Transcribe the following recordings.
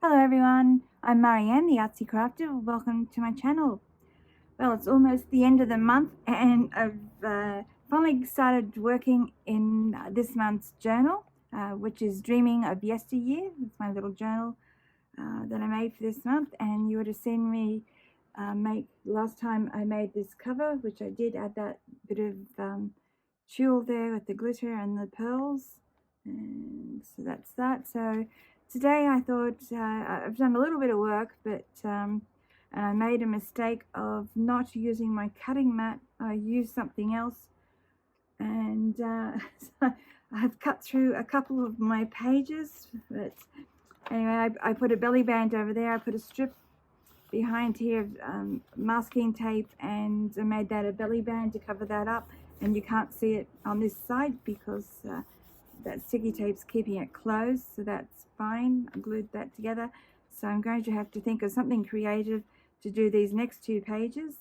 Hello everyone, I'm Marieanne, the Artsie Crafter. Welcome to my channel. Well, it's almost the end of the month and I've finally started working in this month's journal, which is Dreaming of Yesteryear. It's my little journal that I made for this month, and you would have seen me last time I made this cover, which I did add that bit of tulle there with the glitter and the pearls, and so that's that. So today I thought I've done a little bit of work, but and I made a mistake of not using my cutting mat. I used something else, and so I've cut through a couple of my pages, but anyway, I put a belly band over there. I put a strip behind here of masking tape, and I made that a belly band to cover that up, and you can't see it on this side because that sticky tape's keeping it closed, so that's fine. I glued that together. So I'm going to have to think of something creative to do these next two pages.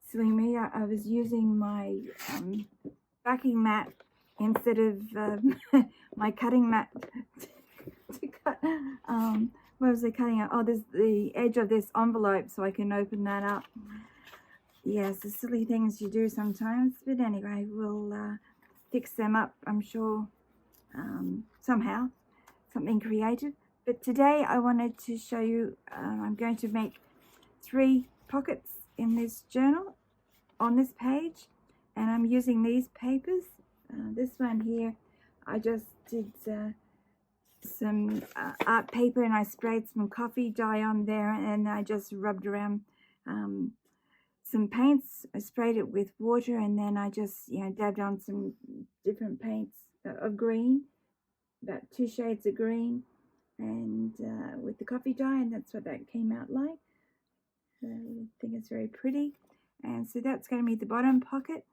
Silly me, I was using my backing mat instead of my cutting mat to cut. What was I cutting out? Oh, there's the edge of this envelope, so I can open that up. Yes, the silly things you do sometimes, but anyway, we'll fix them up, I'm sure, somehow, something creative. But today I wanted to show you, I'm going to make 3 pockets in this journal on this page, and I'm using these papers. This one here, I just did some art paper, and I sprayed some coffee dye on there, and I just rubbed around some paints. I sprayed it with water, and then I just dabbed on some different paints of green, about 2 shades of green, and with the coffee dye, and that's what that came out like. I think it's very pretty. And so that's going to be the bottom pocket.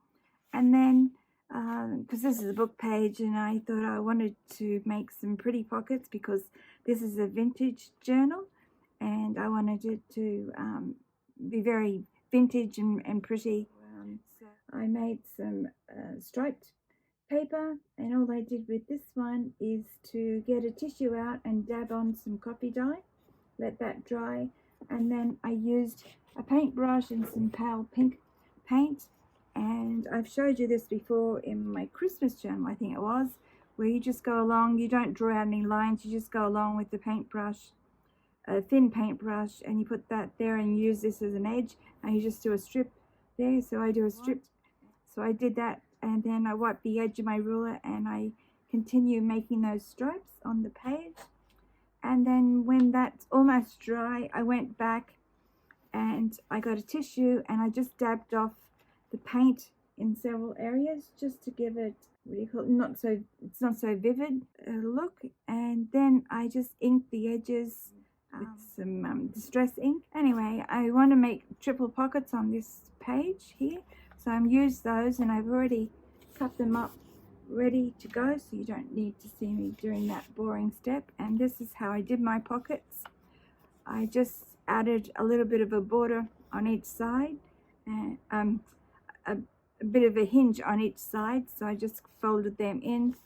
And then because this is a book page, and I thought I wanted to make some pretty pockets because this is a vintage journal, and I wanted it to be very vintage and pretty. So I made some striped paper, and all I did with this one is to get a tissue out and dab on some coffee dye, let that dry, and then I used a paintbrush and some pale pink paint. And I've showed you this before in my Christmas journal, I think it was, where you just go along, you don't draw out any lines, you just go along with the paintbrush, a thin paintbrush, and you put that there and use this as an edge, and you just do a strip there. So I do a strip, so I did that, and then I wipe the edge of my ruler and I continue making those stripes on the page. And then when that's almost dry, I went back and I got a tissue and I just dabbed off the paint in several areas just to give it, what do you call it, it's not so vivid a look. And then I just inked the edges with some distress ink. Anyway, I want to make triple pockets on this page here, so I'm used those, and I've already cut them up ready to go, so you don't need to see me doing that boring step. And this is how I did my pockets. I just added a little bit of a border on each side, and a bit of a hinge on each side, so I just folded them in,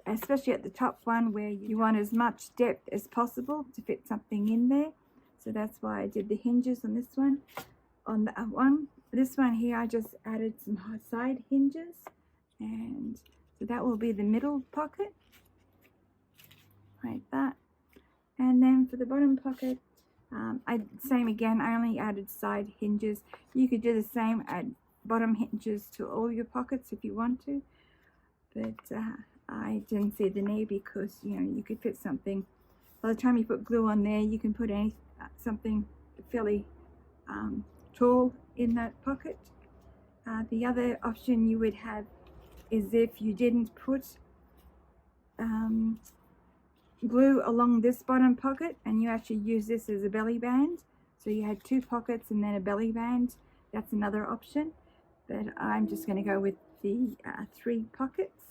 especially at the top one where you want as much depth as possible to fit something in there. So that's why I did the hinges on this one. On the this one here, I just added some side hinges, and so that will be the middle pocket, like that. And then for the bottom pocket, same again, I only added side hinges. You could do the same, add bottom hinges to all your pockets if you want to, but I didn't see the need because you could fit something. By the time you put glue on there, you can put something fairly tall in that pocket. The other option you would have is if you didn't put glue along this bottom pocket and you actually use this as a belly band, so you had 2 pockets and then a belly band. That's another option, but I'm just going to go with the 3 pockets.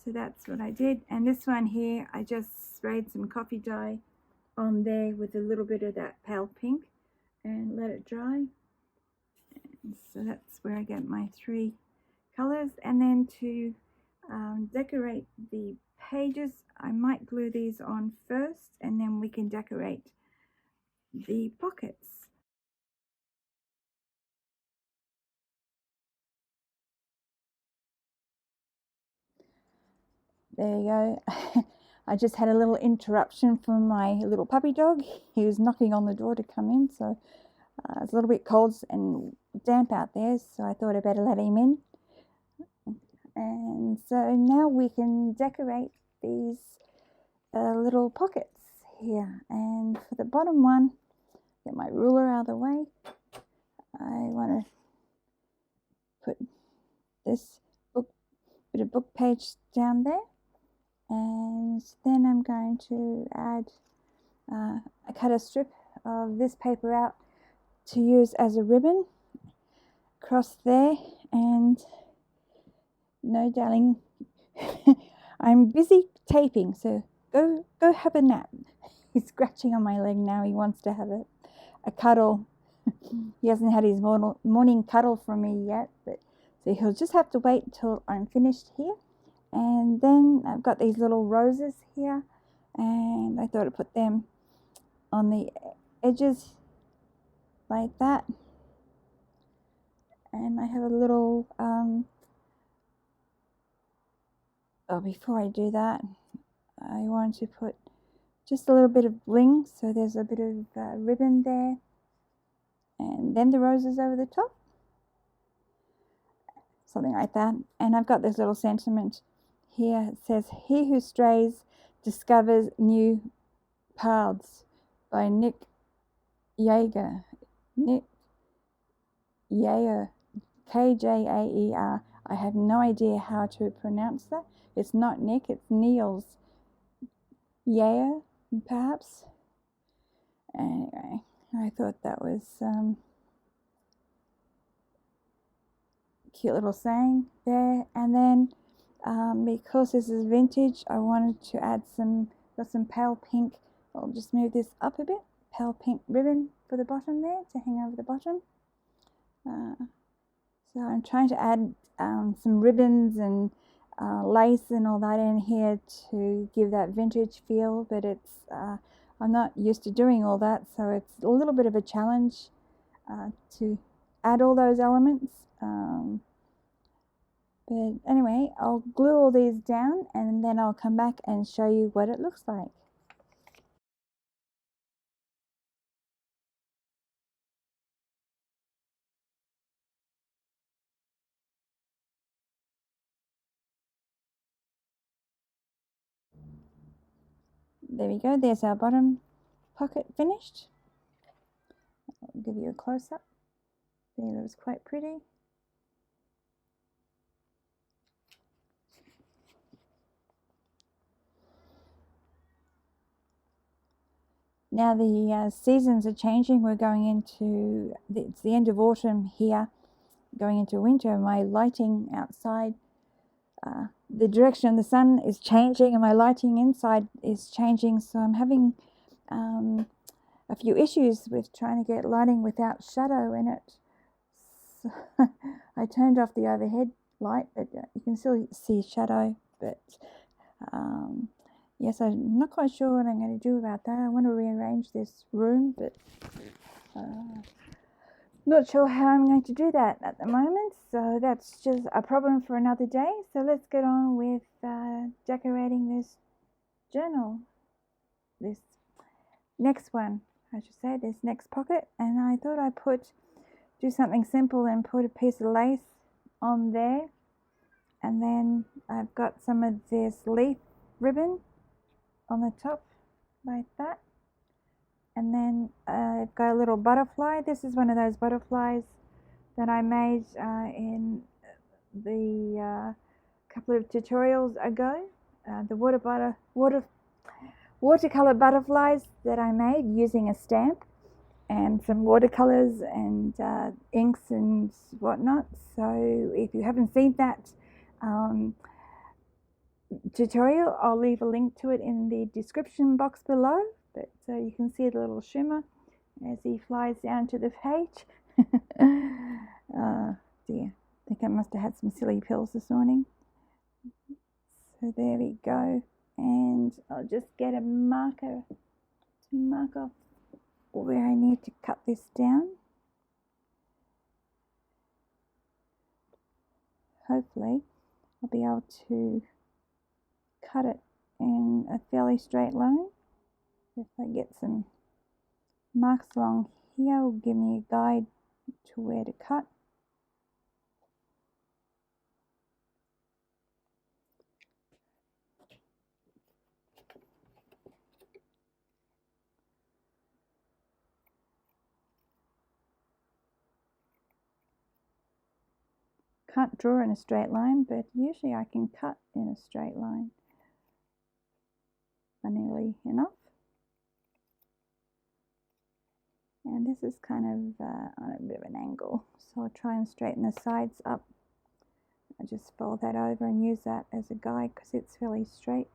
So that's what I did. And this one here, I just sprayed some coffee dye on there with a little bit of that pale pink and let it dry. And so that's where I get my 3 colors. And then to decorate the pages. I might glue these on first and then we can decorate the pockets. There you go. I just had a little interruption from my little puppy dog. He was knocking on the door to come in, so it's a little bit cold and damp out there, so I thought I'd better let him in. And so now we can decorate these little pockets here. And for the bottom one, get my ruler out of the way. I want to put this bit of book page down there. And then I'm going to add, I cut a strip of this paper out to use as a ribbon across there. And no, darling, I'm busy taping, so go have a nap. He's scratching on my leg now. He wants to have a cuddle. He hasn't had his morning cuddle from me yet, but so he'll just have to wait until I'm finished here. And then I've got these little roses here, and I thought I'd put them on the edges like that. And I have a little, before I do that, I want to put just a little bit of bling, so there's a bit of ribbon there, and then the roses over the top, something like that. And I've got this little sentiment here. It says, "He who strays discovers new paths," by Nick Jaeger. Nick Jaeger, Kjaer. I have no idea how to pronounce that. It's not Nick, it's Niels Jaeger, perhaps. Anyway, I thought that was cute little saying there. And then because this is vintage, I wanted to add got some pale pink. I'll just move this up a bit. Pale pink ribbon for the bottom there to hang over the bottom. So I'm trying to add some ribbons and lace and all that in here to give that vintage feel, but it's I'm not used to doing all that, so it's a little bit of a challenge to add all those elements. But anyway, I'll glue all these down and then I'll come back and show you what it looks like. There we go, there's our bottom pocket finished. I'll give you a close-up. There, it was quite pretty. Now the seasons are changing. We're going into, it's the end of autumn here, going into winter. My lighting outside, the direction of the sun is changing and my lighting inside is changing. So I'm having a few issues with trying to get lighting without shadow in it. So I turned off the overhead light, but you can still see shadow. But yes, I'm not quite sure what I'm going to do about that. I want to rearrange this room, but not sure how I'm going to do that at the moment. So that's just a problem for another day. So let's get on with decorating this journal. This next one, I should say, this next pocket. And I thought I'd do something simple and put a piece of lace on there. And then I've got some of this leaf ribbon on the top like that. And then I've got a little butterfly. This is one of those butterflies that I made in the couple of tutorials ago. The watercolor butterflies that I made using a stamp and some watercolors and inks and whatnot. So if you haven't seen that tutorial, I'll leave a link to it in the description box below. But you can see the little shimmer as he flies down to the page. Dear, I think I must have had some silly pills this morning. So there we go, and I'll just get a marker to mark off where I need to cut this down. Hopefully I'll be able to cut it in a fairly straight line. If I get some marks along here, will give me a guide to where to cut. Can't draw in a straight line, but usually I can cut in a straight line, funnily enough. And this is kind of on a bit of an angle, so I'll try and straighten the sides up. I just fold that over and use that as a guide because it's fairly straight.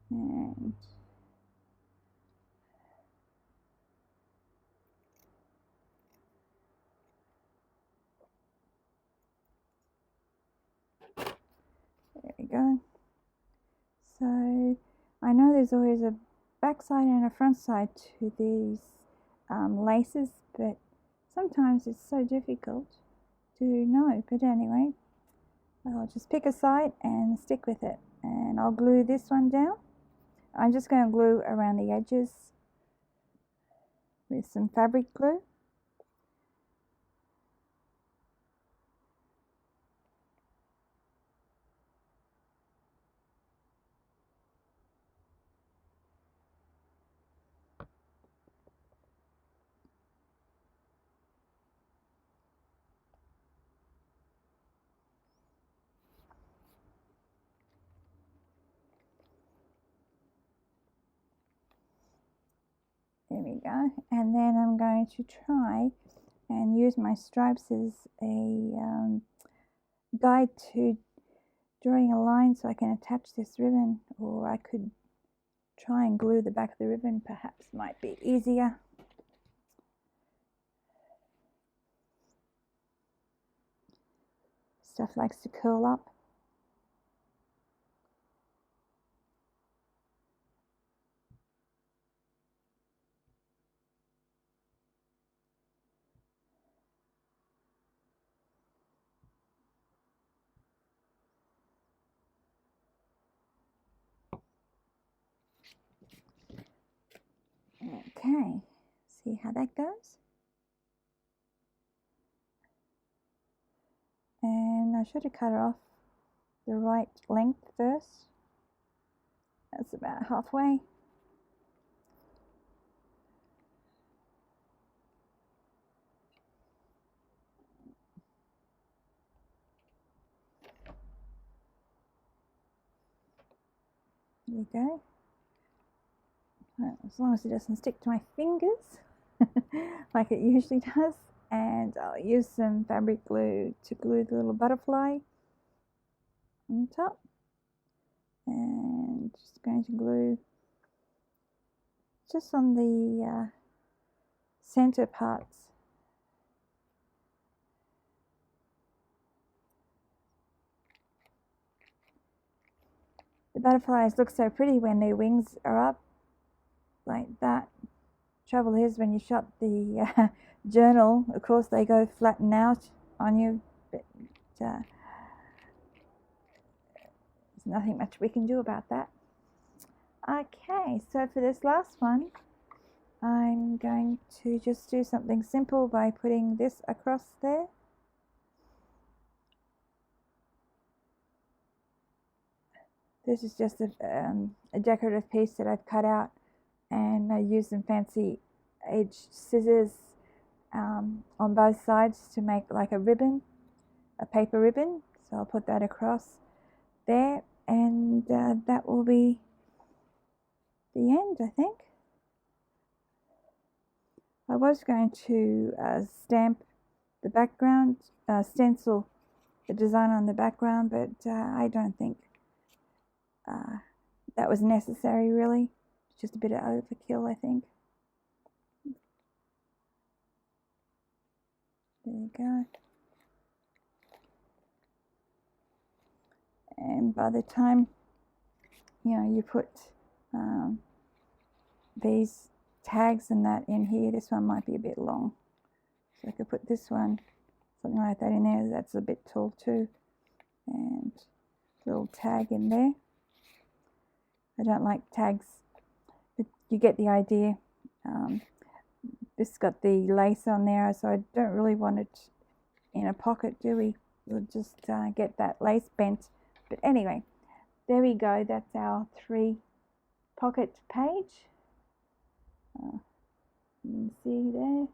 And there we go. So I know there's always a back side and a front side to these laces, but sometimes it's so difficult to know. But anyway, I'll just pick a side and stick with it, and I'll glue this one down. I'm just going to glue around the edges with some fabric glue. There we go, and then I'm going to try and use my stripes as a guide to drawing a line so I can attach this ribbon, or I could try and glue the back of the ribbon, perhaps might be easier. Stuff likes to curl up. Okay, see how that goes. And I should have cut it off the right length first. That's about halfway. There you go. As long as it doesn't stick to my fingers like it usually does. And I'll use some fabric glue to glue the little butterfly on the top. And just going to glue just on the center parts. The butterflies look so pretty when their wings are up like that. Trouble is, when you shot the journal, of course they go flatten out on you, but there's nothing much we can do about that. Okay, so for this last one, I'm going to just do something simple by putting this across there. This is just a decorative piece that I've cut out, and I used some fancy edged scissors on both sides to make like a ribbon, a paper ribbon. So I'll put that across there, and that will be the end, I think. I was going to stamp the background, stencil the design on the background, but I don't think that was necessary really. It's just a bit of overkill, I think. There you go. And by the time you put these tags and that in here. This one might be a bit long, so I could put this one, something like that in there. That's a bit tall too, and a little tag in there. I don't like tags, but you get the idea. This got the lace on there, so I don't really want it in a pocket, do we? We'll just get that lace bent. But anyway, there we go. That's our 3 pocket page. You can see there.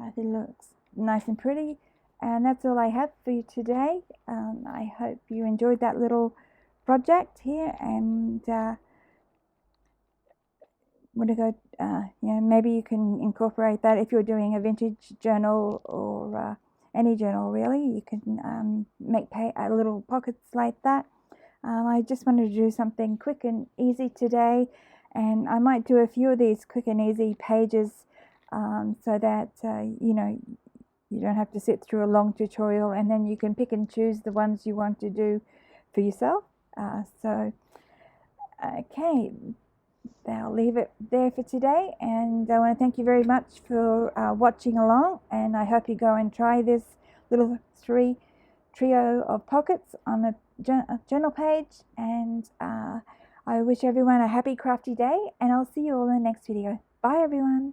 I think it looks nice and pretty. And that's all I have for you today. I hope you enjoyed that little project here, and want to go, maybe you can incorporate that if you're doing a vintage journal or any journal really. You can make little pockets like that. I just wanted to do something quick and easy today, and I might do a few of these quick and easy pages so that you don't have to sit through a long tutorial, and then you can pick and choose the ones you want to do for yourself. Okay, I'll leave it there for today, and I want to thank you very much for watching along, and I hope you go and try this little trio of pockets on a journal page, and I wish everyone a happy crafty day, and I'll see you all in the next video. Bye everyone.